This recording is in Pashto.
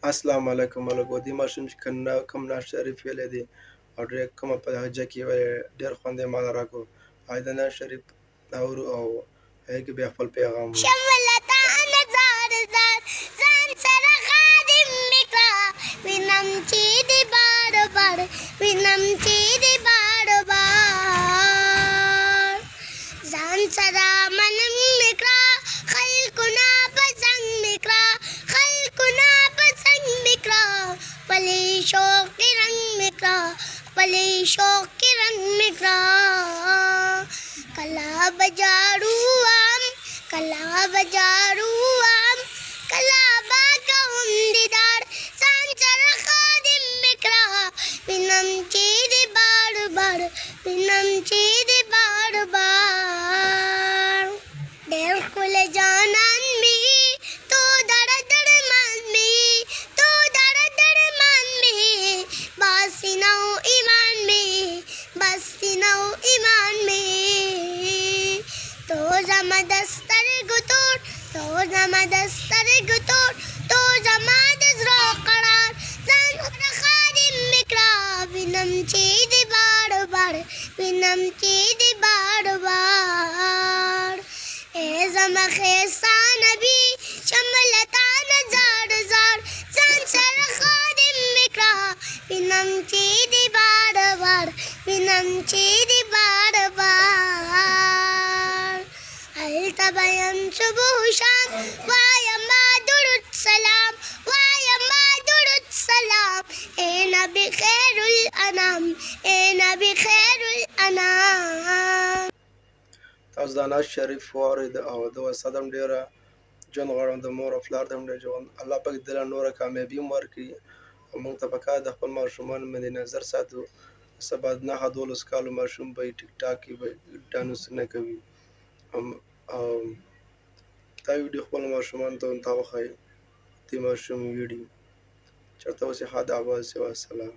अस्सलाम वालेकुम वालेकुम दी माशूम कन्ना कम ना शरीफ वेले दी और कम په حجه کې ډېر خوند یې مال راکو عیدنا شریف او هغه کې بیا خپل پیغام وو شملتا نزار زار زان سره خادم میکا وینم چې دی بار بار وینم چې دی بار بار زان سره منم میکا خلقنا پسنگ میکا خلقنا پسنگ میکا پلی شوق کی رنگ میکا پلی شوق کی رنگ میکا कला बजारू आम कला बजारू आम कला बाका उंदीदार सांचर खादिम मिकरा विनम चीदी बार बार विनम चीदी बार बार देव कुल जानन मी तो दर दर मान मी तो दर दर मान मी बासिनो ईमान मी बासिनो ईमान मी तो जमा दस्तर गुतोर तो जमा दस्तर गुतोर तो जमा दजरा करार जान खादिम मिकरा विनम चीदी बार बार विनम चीदी बार बार ए जमा खेसा नबी शमलता नजार जार जान सर खादिम मिकरा विनम चीदी बार बार विनम चीदी बार बार التبين صبح شام ويما درود سلام ويما درود سلام اے نبی خیر الانام اے نبی خیر الانام تاسو دا ناز شریف وارد او د وسدم ډیره جون غواړم د مور او پلار دم ډیر جون الله پاک دل نور کامیابی ورکړي او موږ ته پکار د خپل ماشومان مد نظر ساتو سبا نه دولس کالو ماشوم به ټیک ټاک کې به ډانس نه کوي دا ویډیو خپل ماشومان ته تا وښایي د ماشوم ویډیو چېرته اوسې ښه د اواز سلام